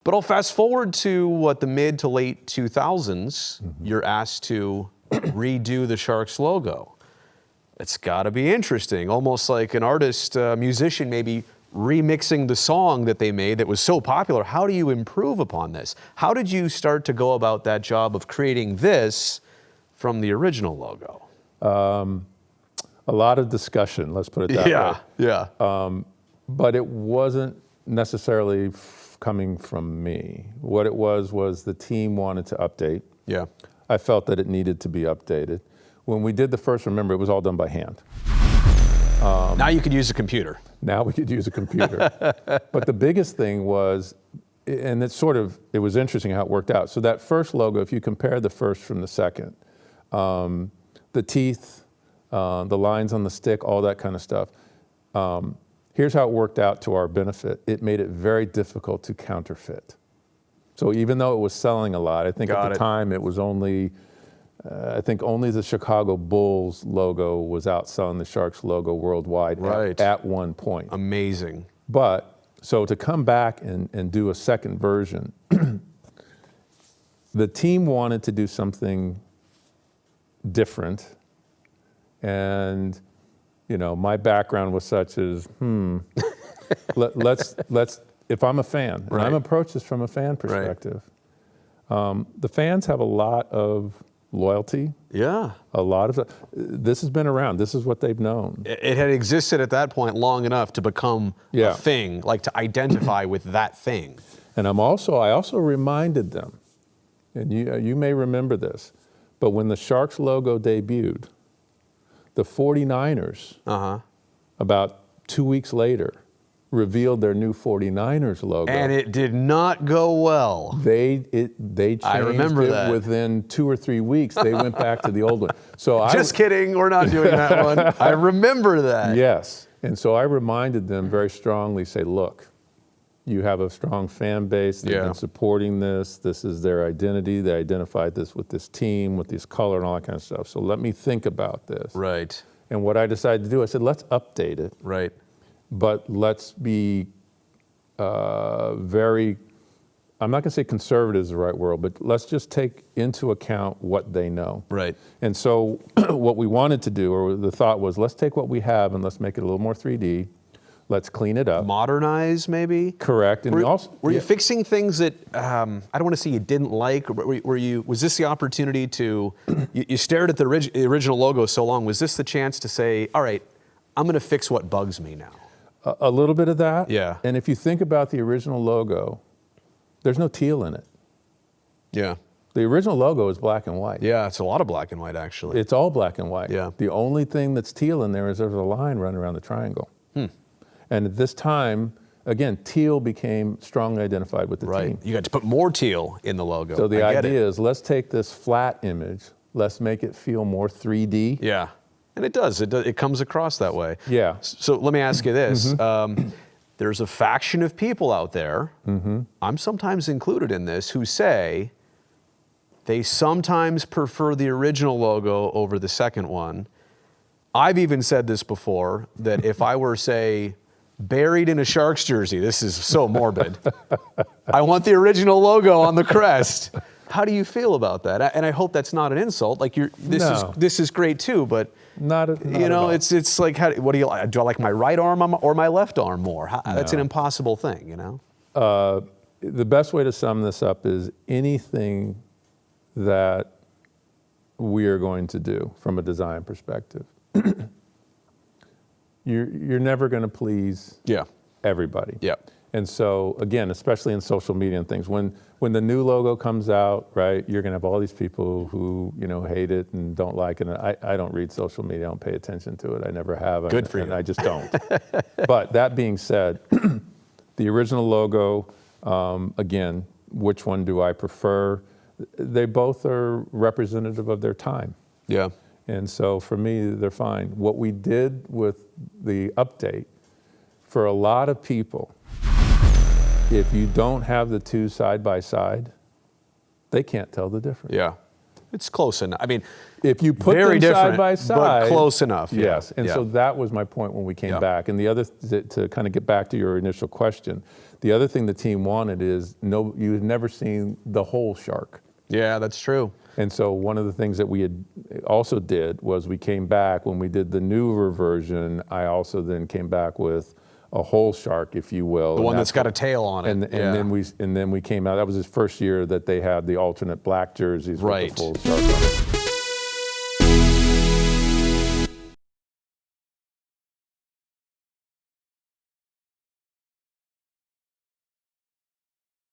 But I'll fast forward to what, the mid to late 2000s, you're asked to redo the Sharks logo. It's got to be interesting, almost like an artist, musician maybe remixing the song that they made that was so popular. How do you improve upon this? How did you start to go about that job of creating this from the original logo? A lot of discussion, let's put it that way. Yeah. But it wasn't necessarily coming from me. What it was the team wanted to update. Yeah. I felt that it needed to be updated. When we did the first, remember, it was all done by hand. Now you could use a computer. Now we could use a computer. But the biggest thing was, and it was interesting how it worked out. So that first logo, if you compare the first from the second, the teeth, the lines on the stick, all that kind of stuff, here's how it worked out to our benefit. It made it very difficult to counterfeit. So even though it was selling a lot, I think at the time it was only, I think only the Chicago Bulls logo was outselling the Sharks logo worldwide at one point. Amazing. But, so to come back and do a second version, the team wanted to do something different. And, you know, my background was such as, let's, if I'm a fan, and I'm approached this from a fan perspective, the fans have a lot of loyalty. Yeah. A lot of, this has been around. This is what they've known. It had existed at that point long enough to become a thing, like to identify with that thing. And I also reminded them, and you may remember this, but when the Sharks logo debuted, the 49ers, about 2 weeks later, revealed their new 49ers logo. And it did not go well. They changed it within 2 or 3 weeks. They went back to the old one. So Just kidding, we're not doing that one. I remember that. Yes, and so I reminded them very strongly, say, look, you have a strong fan base. They've been supporting this. This is their identity. They identified this with this team, with this color and all that kind of stuff. So let me think about this. Right. And what I decided to do, I said, let's update it. Right. But let's be very, I'm not going to say conservative is the right word, but let's just take into account what they know. Right. And so what we wanted to do, or the thought was, let's take what we have and let's make it a little more 3D. Let's clean it up. Modernize, maybe? Correct. And were you fixing things that, I don't want to say you didn't like, but was this the opportunity to, you stared at the original logo so long, was this the chance to say, all right, I'm going to fix what bugs me now? A little bit of that. Yeah. And if you think about the original logo, there's no teal in it. Yeah. The original logo is black and white. Yeah, it's a lot of black and white, actually. It's all black and white. Yeah. The only thing that's teal in there is there's a line running around the triangle. And at this time, again, teal became strongly identified with the team. You got to put more teal in the logo. So the idea is, let's take this flat image, let's make it feel more 3D. Yeah. And it does. It comes across that way. Yeah. So let me ask you this. There's a faction of people out there, I'm sometimes included in this, who say they sometimes prefer the original logo over the second one. I've even said this before, that if I were, say, buried in a Sharks jersey, this is so morbid, I want the original logo on the crest. How do you feel about that? And I hope that's not an insult. Like this is great too, but it's like, what do you like? Do I like my right arm or my left arm more? That's an impossible thing, you know? The best way to sum this up is anything that we are going to do from a design perspective, you're never going to please everybody. Yeah. And so again, especially in social media and things, when the new logo comes out, right, you're going to have all these people who hate it and don't like it. And I don't read social media. I don't pay attention to it. I never have. Good for you. And I just don't. But that being said, the original logo, again, which one do I prefer? They both are representative of their time. Yeah. And so for me, they're fine. What we did with the update, for a lot of people, if you don't have the two side by side, they can't tell the difference. Yeah. It's close enough. I mean, if you put them side by side, but close enough. Yes. And so that was my point when we came back. And the other, to kind of get back to your initial question, The other thing the team wanted is you had never seen the whole shark. Yeah, that's true. And so one of the things that we had also did was we came back when we did the newer version. I also then came back with a whole shark, if you will. The one that's got a tail on it. And then we came out. That was his first year that they had the alternate black jerseys with the full shark on it.